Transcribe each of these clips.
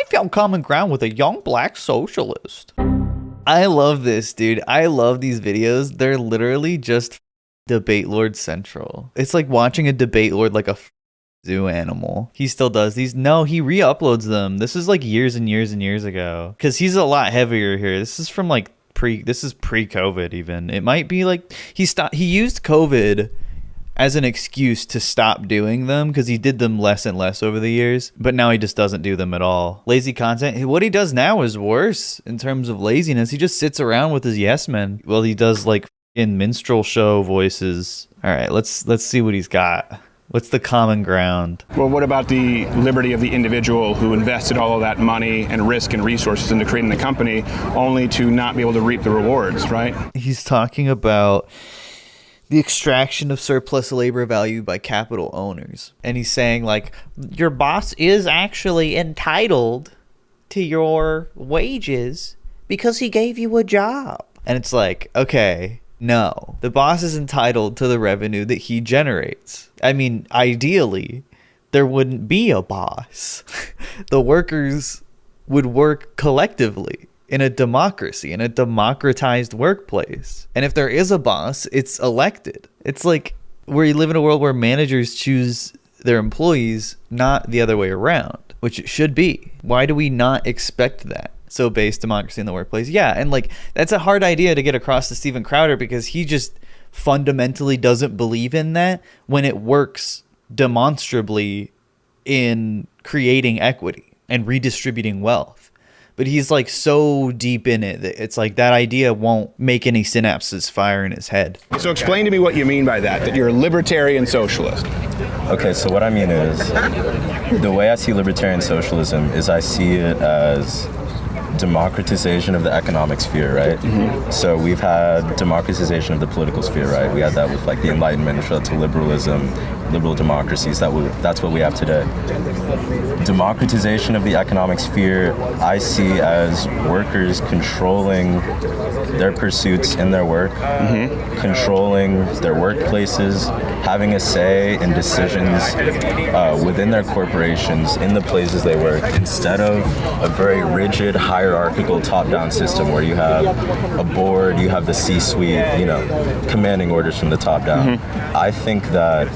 found common ground with a young black socialist. I love this, dude. I love these videos. They're literally just Debate Lord Central. It's like watching a Debate Lord like a zoo animal. He still does these. No, he re-uploads them. This is like years and years and years ago. Because he's a lot heavier here. This is from like pre-COVID even. It might be like he used COVID as an excuse to stop doing them because he did them less and less over the years, but now he just doesn't do them at all. Lazy content. What he does now is worse in terms of laziness. He just sits around with his yes men. Well, he does like in minstrel show voices. All right, let's see what he's got. What's the common ground? Well, what about the liberty of the individual who invested all of that money and risk and resources into creating the company only to not be able to reap the rewards, right? He's talking about the extraction of surplus labor value by capital owners. And he's saying like, your boss is actually entitled to your wages because he gave you a job. And it's like, okay, no, the boss is entitled to the revenue that he generates. I mean, ideally, there wouldn't be a boss. The workers would work collectively in a democracy, in a democratized workplace. And if there is a boss, it's elected. It's like we live in a world where managers choose their employees, not the other way around, which it should be. Why do we not expect that? So base democracy in the workplace. Yeah, and like that's a hard idea to get across to Steven Crowder because he just fundamentally doesn't believe in that when it works demonstrably in creating equity and redistributing wealth. But he's like so deep in it that it's like that idea won't make any synapses fire in his head. So explain to me what you mean by that you're a libertarian socialist. Okay, so what I mean is, the way I see libertarian socialism is I see it as democratization of the economic sphere, right? Mm-hmm. So we've had democratization of the political sphere, right? We had that with like the Enlightenment, which led to liberalism, liberal democracies. That's what we have today. Democratization of the economic sphere, I see as workers controlling their pursuits in their work, mm-hmm. controlling their workplaces, having a say in decisions within their corporations, in the places they work, instead of a very rigid, hierarchical top-down system where you have a board, you have the C-suite, commanding orders from the top down. Mm-hmm. I think that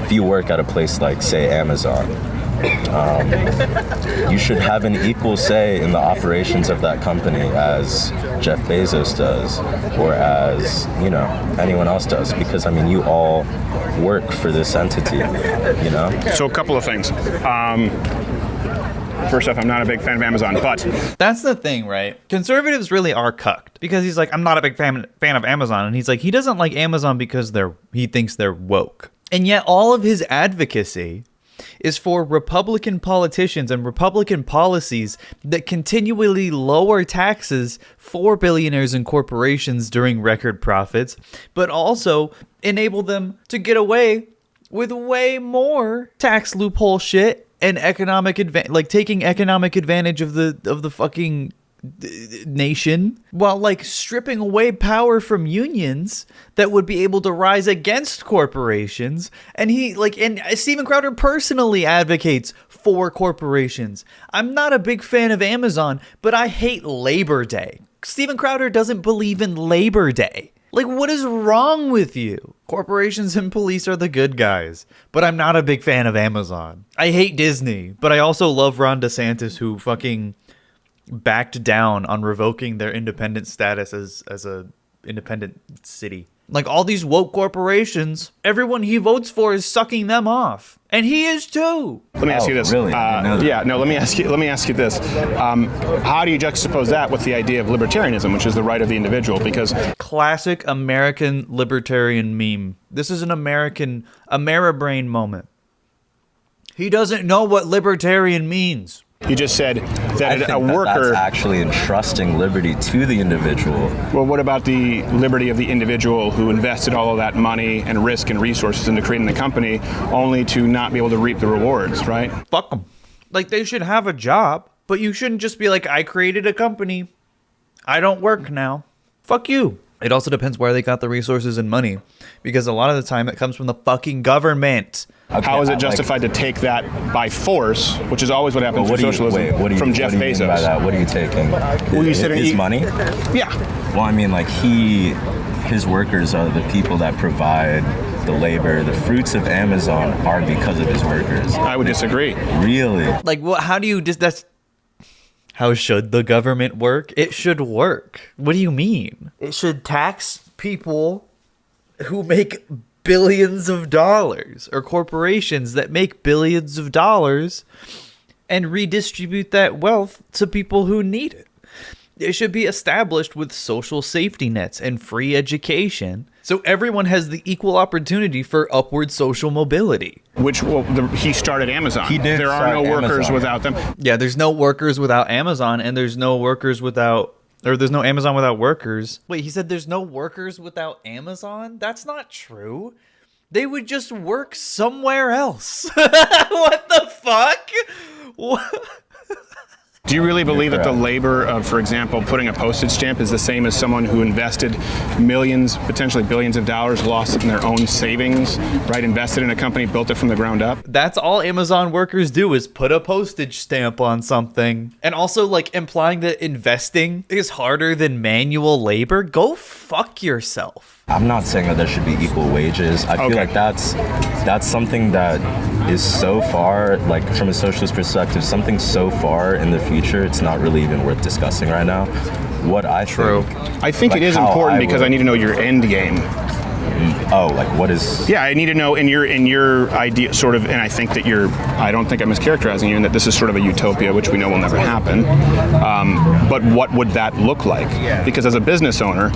if you work at a place like, say, Amazon, you should have an equal say in the operations of that company as Jeff Bezos does, or as, anyone else does, because, you all work for this entity, So a couple of things. First off, I'm not a big fan of Amazon, but that's the thing, right? Conservatives really are cucked because he's like, I'm not a big fan of Amazon. And he's like, he doesn't like Amazon because he thinks they're woke. And yet all of his advocacy is for Republican politicians and Republican policies that continually lower taxes for billionaires and corporations during record profits, but also enable them to get away with way more tax loophole shit and taking economic advantage of the fucking nation while stripping away power from unions that would be able to rise against corporations. And and Steven Crowder personally advocates for corporations. I'm not a big fan of Amazon, but I hate Labor Day. Steven Crowder doesn't believe in Labor Day. What is wrong with you? Corporations and police are the good guys, but I'm not a big fan of Amazon. I hate Disney, but I also love Ron DeSantis, who fucking backed down on revoking their independent status as a independent city. All these woke corporations, everyone he votes for is sucking them off, and he is too. Let me ask you this. Really? Let me ask you this. How do you juxtapose that with the idea of libertarianism, which is the right of the individual? Because classic American libertarian meme. This is an American Ameribrain moment. He doesn't know what libertarian means. You just said that a worker... that's actually entrusting liberty to the individual. Well, what about the liberty of the individual who invested all of that money and risk and resources into creating the company only to not be able to reap the rewards, right? Fuck them. They should have a job, but you shouldn't just be like, I created a company. I don't work now. Fuck you. It also depends where they got the resources and money, because a lot of the time it comes from the fucking government. Okay, How is it justified to take that by force, which is always what happens in socialism, from Jeff what do you Bezos? mean by that? What are you taking? Well, you said his money? Yeah. Well, I mean, like his workers are the people that provide the labor. The fruits of Amazon are because of his workers. I would disagree. Really? Like, what? How do you just? That's how should the government work? It should work. What do you mean? It should tax people who make billions of dollars, or corporations that make billions of dollars, and redistribute that wealth to people who need it. It should be established with social safety nets and free education, so everyone has the equal opportunity for upward social mobility. Which he started Amazon. He did There are no start workers Amazon. without them. Yeah, there's no workers without Amazon, and there's no workers without, or there's no Amazon without workers. Wait, he said there's no workers without Amazon? That's not true. They would just work somewhere else. What the fuck? What? Do you really believe that the labor of, for example, putting a postage stamp is the same as someone who invested millions, potentially billions of dollars lost in their own savings, right? Invested in a company, built it from the ground up? That's all Amazon workers do, is put a postage stamp on something. And also, like, implying that investing is harder than manual labor? Go fuck yourself. I'm not saying that there should be equal wages. I feel like that's something that is so far, like from a socialist perspective, something so far in the future, it's not really even worth discussing right now. What I think... I think like it is how important I because would- I need to know your end game. Oh, like what is... Yeah, I need to know in your idea, sort of, and I think that I don't think I'm mischaracterizing you, in that this is sort of a utopia, which we know will never happen. But what would that look like? Because as a business owner,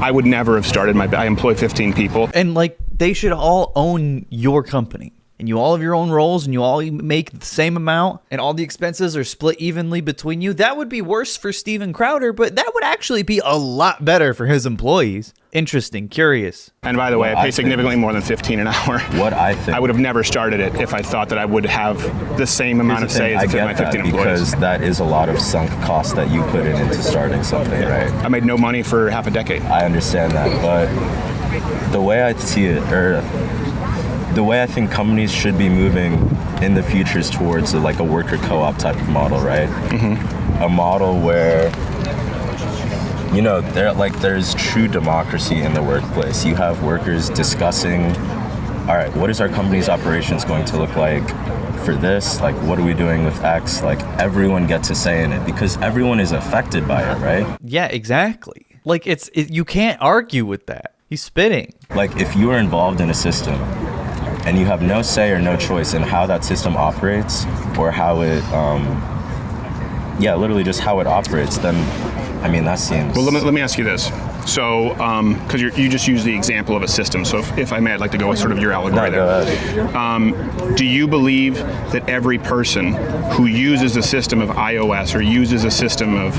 I would never have started I employ 15 people. And, like, they should all own your company. And you all have your own roles, and you all make the same amount, and all the expenses are split evenly between you. That would be worse for Steven Crowder, but that would actually be a lot better for his employees. Interesting, curious. And by the way, Well, I I pay think- significantly more than 15 an hour. What I think... I would have never started it if I thought that I would have the same amount of say as I if my get that 15 employees. because that is a lot of sunk cost that you put into starting something, right? I made no money for half a decade. I understand that, but the way I see it, or the way I think companies should be moving in the future is towards like a worker co-op type of model, right? Mm-hmm. A model where, you know, there's true democracy in the workplace. You have workers discussing, all right, what is our company's operations going to look like for this? Like, what are we doing with X? Like, everyone gets a say in it because everyone is affected by it, right? Yeah, exactly. Like, you can't argue with that. He's spitting. Like, if you are involved in a system and you have no say or no choice in how that system operates or how it, literally just how it operates, then, I mean, that seems... Well, let me ask you this. So, because you just used the example of a system, so if I may, I'd like to go with sort of your allegory there. Do you believe that every person who uses a system of iOS or uses a system of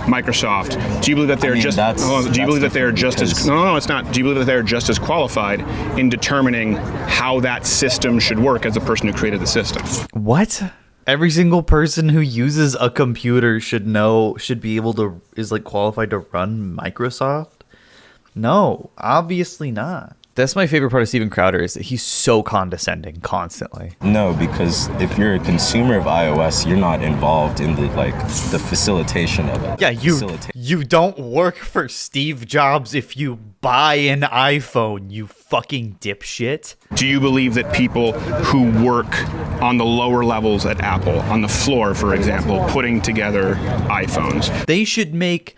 Microsoft, do you believe that they're do you believe that they're just as... No, it's not. Do you believe that they're just as qualified in determining how that system should work as the person who created the system? What? Every single person who uses a computer is like qualified to run Microsoft? No, obviously not. That's my favorite part of Steven Crowder, is that he's so condescending constantly. No, because if you're a consumer of iOS, you're not involved in the facilitation of it. Yeah, you don't work for Steve Jobs if you buy an iPhone, you fucking dipshit. Do you believe that people who work on the lower levels at Apple, on the floor, for example, putting together iPhones, They should make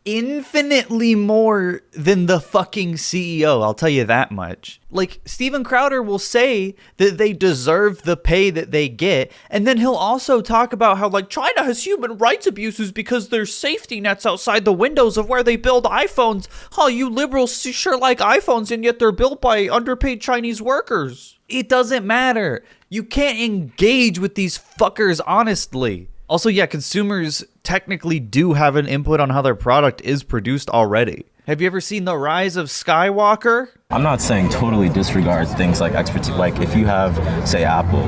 infinitely more than the fucking CEO, I'll tell you that much. Like, Steven Crowder will say that they deserve the pay that they get, and then he'll also talk about how, like, China has human rights abuses because there's safety nets outside the windows of where they build iPhones. Oh, you liberals sure like iPhones, and yet they're built by underpaid Chinese workers. It doesn't matter. You can't engage with these fuckers honestly. Also, yeah, consumers technically do have an input on how their product is produced already. Have you ever seen The Rise of Skywalker? I'm not saying totally disregard things like expertise. Like if you have, say, Apple,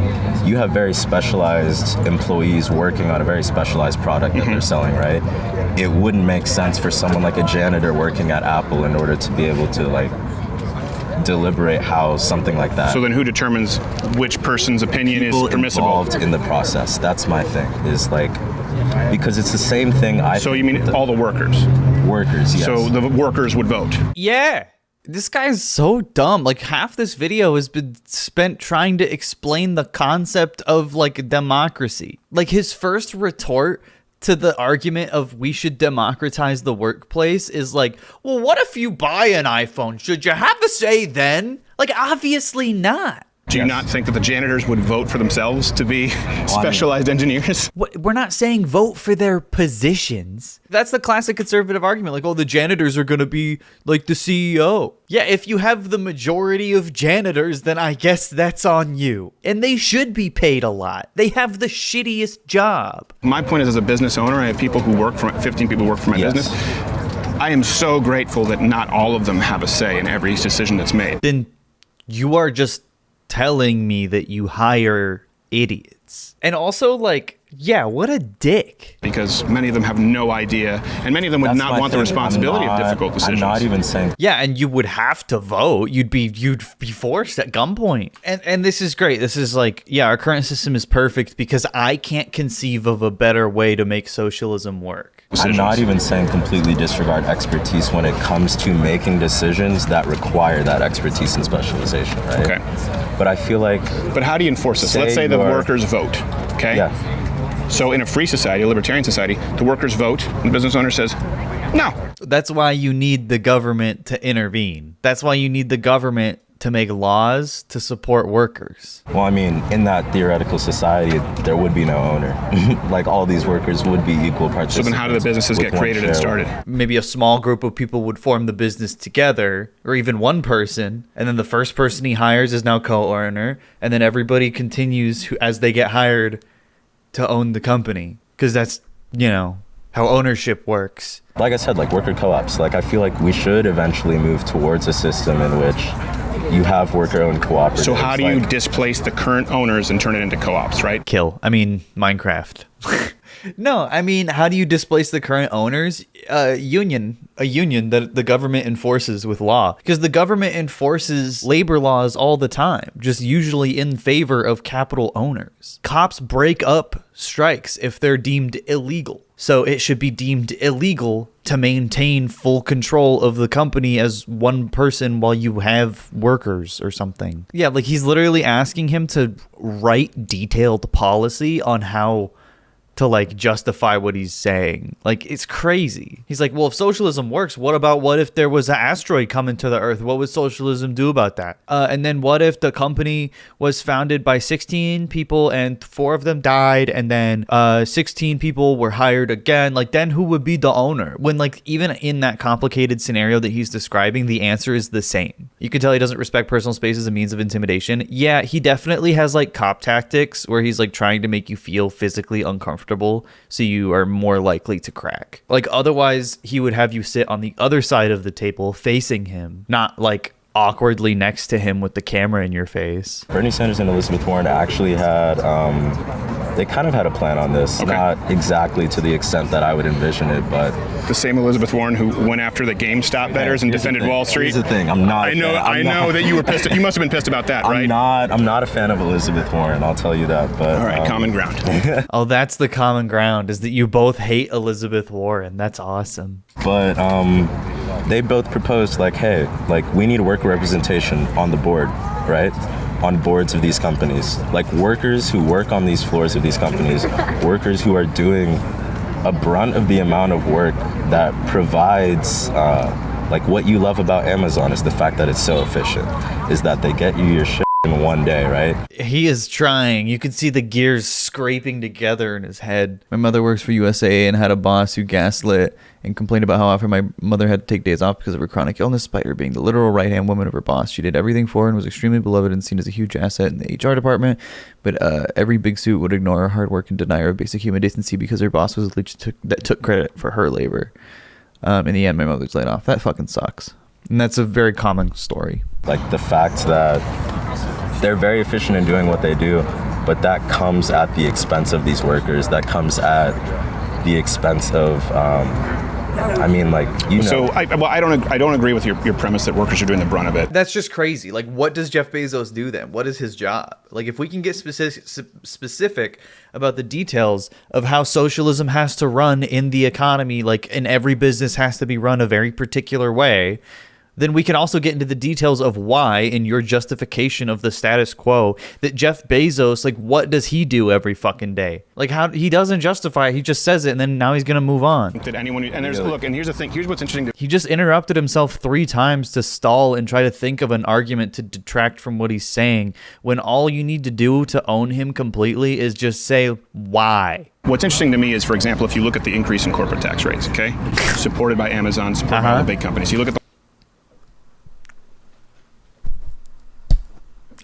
you have very specialized employees working on a very specialized product that they're selling, right? It wouldn't make sense for someone like a janitor working at Apple in order to be able to like deliberate how something like that. So then who determines which person's opinion is permissible? Involved in the process. That's my thing, is like, because it's the same thing. So you mean all the workers? Workers, yes. So the workers would vote? Yeah. This guy's so dumb. Like half this video has been spent trying to explain the concept of like democracy. Like his first retort to the argument of we should democratize the workplace is like, well, what if you buy an iPhone? Should you have a say then? Like, obviously not. Do you not think that the janitors would vote for themselves to be specialized engineers? We're not saying vote for their positions. That's the classic conservative argument. Like, oh, the janitors are going to be like the CEO. Yeah, if you have the majority of janitors, then I guess that's on you. And they should be paid a lot. They have the shittiest job. My point is, as a business owner, I have people who work for 15 people who work for my business. I am so grateful that not all of them have a say in every decision that's made. Then you are just telling me that you hire idiots. And also, like, yeah, what a dick. Because many of them have no idea, and many of them would not want the responsibility of difficult decisions. I'm not even saying. Yeah, and you would have to vote. You'd be forced at gunpoint. And this is great. This is like, yeah, our current system is perfect because I can't conceive of a better way to make socialism work. I'm not even saying completely disregard expertise when it comes to making decisions that require that expertise and specialization, right? Okay. But I feel like... But how do you enforce this? Let's say the workers vote, okay? Yeah. So in a free society, a libertarian society, the workers vote, and the business owner says, no. That's why you need the government to intervene. That's why you need the government to make laws to support workers. Well, I mean, in that theoretical society, there would be no owner. Like, all these workers would be equal participants. So then how do the businesses get created and started? Maybe a small group of people would form the business together, or even one person, and then the first person he hires is now co-owner, and then everybody continues as they get hired to own the company. Because that's, you know, how ownership works. Like I said, like worker co-ops. Like, I feel like we should eventually move towards a system in which you have worker-owned cooperatives. So how do you displace the current owners and turn it into co-ops, right? Minecraft. No, I mean, how do you displace the current owners? A union that the government enforces with law. Because the government enforces labor laws all the time, just usually in favor of capital owners. Cops break up strikes if they're deemed illegal. So it should be deemed illegal to maintain full control of the company as one person while you have workers or something. Yeah, like he's literally asking him to write detailed policy on how to like justify what he's saying. Like, it's crazy. He's like, well, if socialism works, what if there was an asteroid coming to the earth? What would socialism do about that? And then what if the company was founded by 16 people and 4 of them died, and then 16 people were hired again? Like, then who would be the owner? When, like, even in that complicated scenario that he's describing, the answer is the same. You can tell he doesn't respect personal space as a means of intimidation. Yeah, he definitely has like cop tactics where he's like trying to make you feel physically uncomfortable so you are more likely to crack. Like, otherwise he would have you sit on the other side of the table facing him, not like awkwardly next to him with the camera in your face. Bernie Sanders and Elizabeth Warren actually had they kind of had a plan on this. Okay. Not exactly to the extent that I would envision it, but the same Elizabeth Warren who went after the GameStop bettors and defended Wall Street. Here's the thing, I'm not. I know that you were pissed. You must have been pissed about that, right? I'm not a fan of Elizabeth Warren. I'll tell you that. But all right, common ground. Oh, that's the common ground, is that you both hate Elizabeth Warren. That's awesome. But they both proposed like, hey, like we need worker representation on the board, right? On boards of these companies, like workers who work on these floors of these companies, workers who are doing a brunt of the amount of work that provides, like what you love about Amazon is the fact that it's so efficient, is that they get you your shit in one day, right? He is trying. You can see the gears scraping together in his head. My mother works for USA and had a boss who gaslit and complained about how often my mother had to take days off because of her chronic illness, despite her being the literal right-hand woman of her boss. She did everything for her and was extremely beloved and seen as a huge asset in the HR department, but every big suit would ignore her hard work and deny her basic human decency because her boss was the leech that took credit for her labor. In the end, my mother's laid off. That fucking sucks. And that's a very common story. Like the fact that they're very efficient in doing what they do, but that comes at the expense of these workers. That comes at the expense of, So I don't agree with your premise that workers are doing the brunt of it. That's just crazy. Like, what does Jeff Bezos do then? What is his job? Like, if we can get specific about the details of how socialism has to run in the economy, like, and every business has to be run a very particular way, then we can also get into the details of why, in your justification of the status quo, that Jeff Bezos, like, what does he do every fucking day? Like, how he doesn't justify it, he just says it, and then now he's gonna move on. Did anyone? And there's look, and here's the thing. Here's what's interesting. He just interrupted himself 3 times to stall and try to think of an argument to detract from what he's saying, when all you need to do to own him completely is just say why. What's interesting to me is, for example, if you look at the increase in corporate tax rates, okay, supported by Amazon, supported by all the big companies. You look at the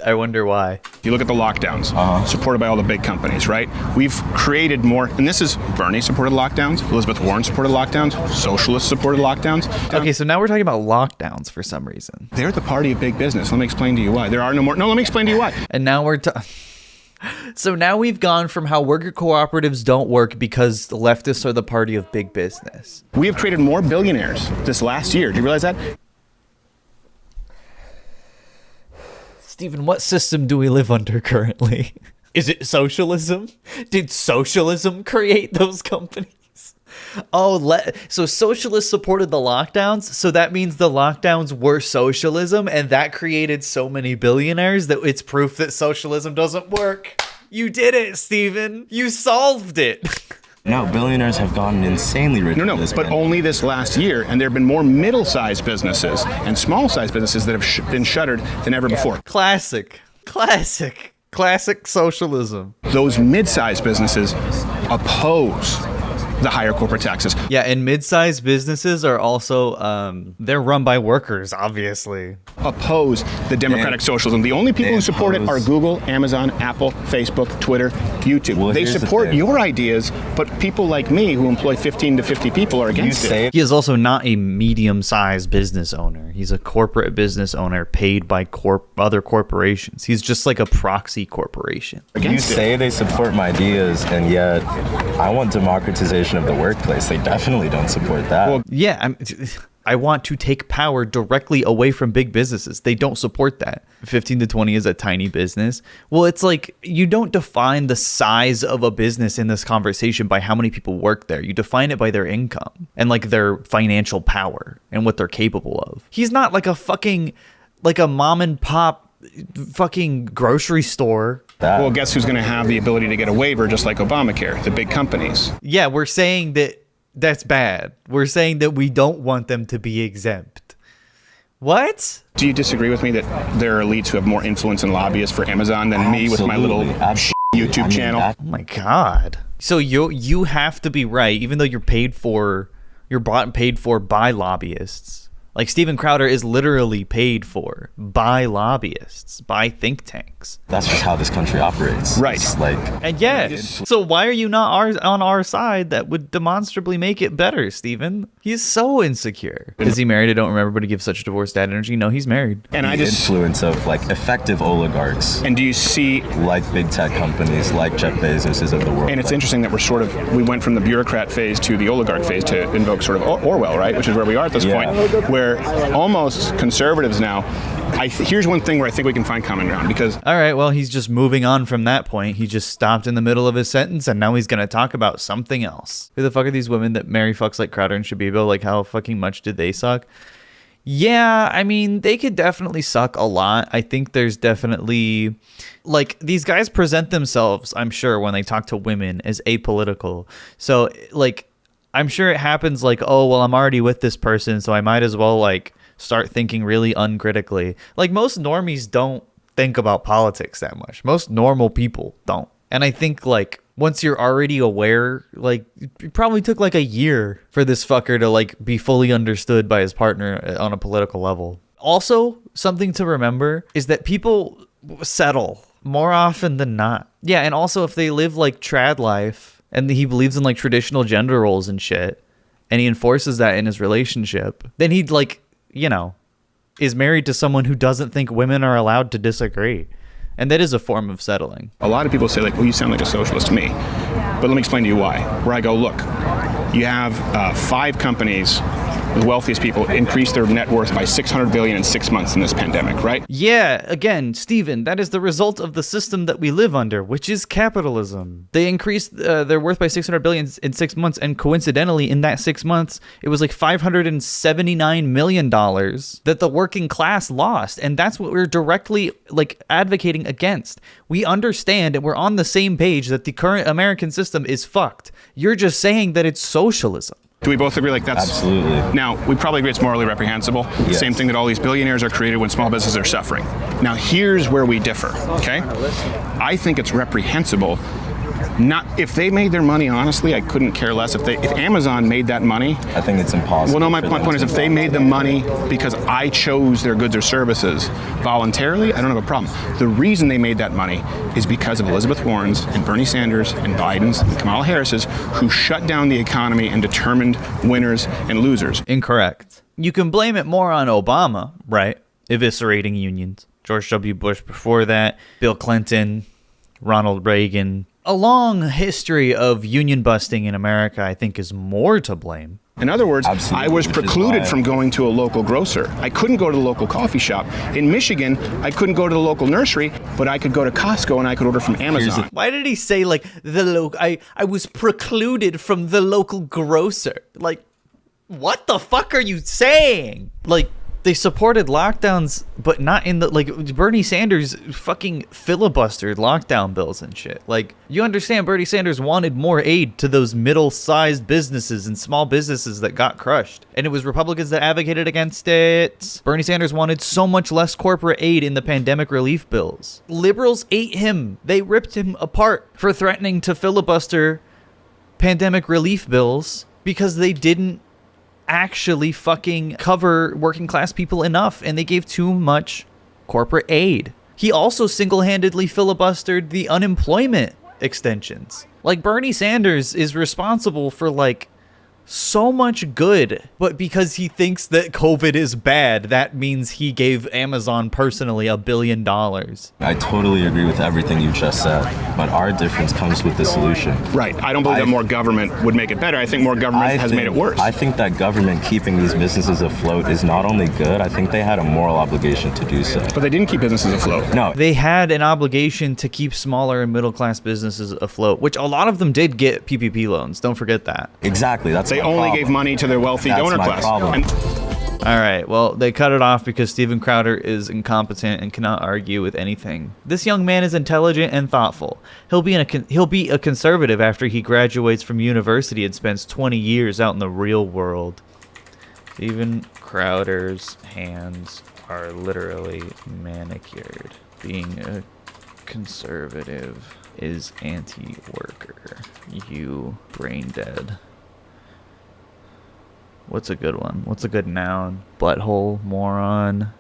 I wonder why. You look at the lockdowns, supported by all the big companies, right? We've created more, and this is Bernie supported lockdowns, Elizabeth Warren supported lockdowns, socialists supported lockdowns. Okay, so now we're talking about lockdowns for some reason. They're the party of big business. Let me explain to you why. There are no more. No, let me explain to you why. And now so now we've gone from how worker cooperatives don't work because the leftists are the party of big business. We have created more billionaires this last year. Do you realize that? Stephen, what system do we live under currently? Is it socialism? Did socialism create those companies? So socialists supported the lockdowns, so that means the lockdowns were socialism, and that created so many billionaires that it's proof that socialism doesn't work. You did it, Stephen. You solved it. No, billionaires have gotten insanely rich. No, but only this last year, and there have been more middle-sized businesses and small-sized businesses that have been shuttered than ever before. Classic socialism. Those mid-sized businesses oppose the higher corporate taxes. Yeah, and mid-sized businesses are also, they're run by workers, obviously. Oppose the democratic socialism. The only people who support it are Google, Amazon, Apple, Facebook, Twitter, YouTube. Well, they support your ideas, but people like me who employ 15 to 50 people are against it. He is also not a medium-sized business owner. He's a corporate business owner paid by other corporations. He's just like a proxy corporation. You say they support my ideas, and yet I want democratization of the workplace. They definitely don't support that. Well, yeah, I want to take power directly away from big businesses. They don't support that. 15 to 20 is a tiny business. Well, it's like you don't define the size of a business in this conversation by how many people work there. You define it by their income and like their financial power and what they're capable of. He's not like a mom and pop fucking grocery store. Well, guess who's going to have the ability to get a waiver just like Obamacare? The big companies. Yeah, we're saying that that's bad. We're saying that we don't want them to be exempt. What? Do you disagree with me that there are elites who have more influence and lobbyists for Amazon than me with my little YouTube channel? Oh my God. So you have to be right, even though you're bought and paid for by lobbyists. Like Steven Crowder is literally paid for by lobbyists, by think tanks. That's just how this country operates. Right. It's like, and yet, so why are you not on our side? That would demonstrably make it better, Steven. He's so insecure. Is he married? I don't remember, but he gives such divorce dad energy. No, he's married. And the influence of like effective oligarchs. And do you see like big tech companies, like Jeff Bezos is of the world. And it's interesting that we went from the bureaucrat phase to the oligarch phase to invoke sort of Orwell, right? Which is where we are at this point, where almost conservatives now. Here's one thing where I think we can find common ground because. All right, well, he's just moving on from that point. He just stopped in the middle of his sentence, and now he's gonna talk about something else. Who the fuck are these women that marry fucks like Crowder and Shabibo? Like, how fucking much did they suck? Yeah, I mean, they could definitely suck a lot. I think there's definitely, like, these guys present themselves, I'm sure, when they talk to women as apolitical. So, like, I'm sure it happens like, oh, well, I'm already with this person, so I might as well, like, start thinking really uncritically. Like, most normies don't think about politics that much. Most normal people don't. And I think, like, once you're already aware, like, it probably took, like, a year for this fucker to, like, be fully understood by his partner on a political level. Also, something to remember is that people settle more often than not. Yeah, and also if they live, like, trad life, and he believes in, like, traditional gender roles and shit, and he enforces that in his relationship, then he'd like, you know, is married to someone who doesn't think women are allowed to disagree. And that is a form of settling. A lot of people say, like, well, you sound like a socialist to me. But let me explain to you why. Where I go, look, you have 5 companies, the wealthiest people, increase their net worth by $600 billion in 6 months in this pandemic, right? Yeah, again, Stephen, that is the result of the system that we live under, which is capitalism. They increased their worth by $600 billion in 6 months, and coincidentally, in that 6 months, it was like $579 million that the working class lost, and that's what we're directly like advocating against. We understand and we're on the same page that the current American system is fucked. You're just saying that it's socialism. Do we both agree like that's... Absolutely. Now, we probably agree it's morally reprehensible. Yes. Same thing that all these billionaires are created when small businesses are suffering. Now, here's where we differ, okay? I think it's reprehensible. Not if they made their money honestly, I couldn't care less. If Amazon made that money, I think it's impossible. Well, no, my point is if they made the money because I chose their goods or services voluntarily, I don't have a problem. The reason they made that money is because of Elizabeth Warren's and Bernie Sanders and Biden's and Kamala Harris's, who shut down the economy and determined winners and losers. Incorrect. You can blame it more on Obama, right? Eviscerating unions. George W. Bush before that, Bill Clinton, Ronald Reagan. A long history of union busting in America, I think, is more to blame. In other words, Absolutely, I was which is precluded why- from going to a local grocer. I couldn't go to the local coffee shop. In Michigan, I couldn't go to the local nursery, but I could go to Costco and I could order from Amazon. Why did he say like I was precluded from the local grocer? Like, what the fuck are you saying? Like, they supported lockdowns, but not in the, like, Bernie Sanders fucking filibustered lockdown bills and shit. Like, you understand Bernie Sanders wanted more aid to those middle-sized businesses and small businesses that got crushed. And it was Republicans that advocated against it. Bernie Sanders wanted so much less corporate aid in the pandemic relief bills. Liberals ate him. They ripped him apart for threatening to filibuster pandemic relief bills because they didn't actually fucking cover working class people enough, and they gave too much corporate aid. He also single-handedly filibustered the unemployment extensions. Like, Bernie Sanders is responsible for like so much good, but because he thinks that COVID is bad, that means he gave Amazon personally $1 billion. I totally agree with everything you just said, but our difference comes with the solution. Right. I don't believe that more government would make it better. I think more government has made it worse. I think that government keeping these businesses afloat is not only good, I think they had a moral obligation to do so. But they didn't keep businesses afloat. No. They had an obligation to keep smaller and middle class businesses afloat, which a lot of them did get PPP loans. Don't forget that. Exactly. That's They my only problem. gave money to their wealthy That's donor my class. problem. And All right, well, they cut it off because Steven Crowder is incompetent and cannot argue with anything. This young man is intelligent and thoughtful. He'll be a conservative after he graduates from university and spends 20 years out in the real world. Steven Crowder's hands are literally manicured. Being a conservative is anti-worker. You brain dead. What's a good one? What's a good noun? Butthole, moron,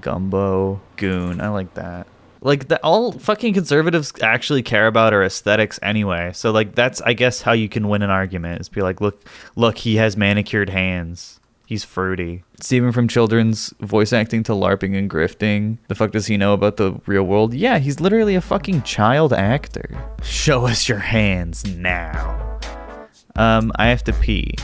gumbo, goon. I like that. Like, all fucking conservatives actually care about are aesthetics anyway. So, like, that's, I guess, how you can win an argument. Is be like, look, he has manicured hands. He's fruity. Steven from Children's voice acting to LARPing and grifting. The fuck does he know about the real world? Yeah, he's literally a fucking child actor. Show us your hands now. I have to pee.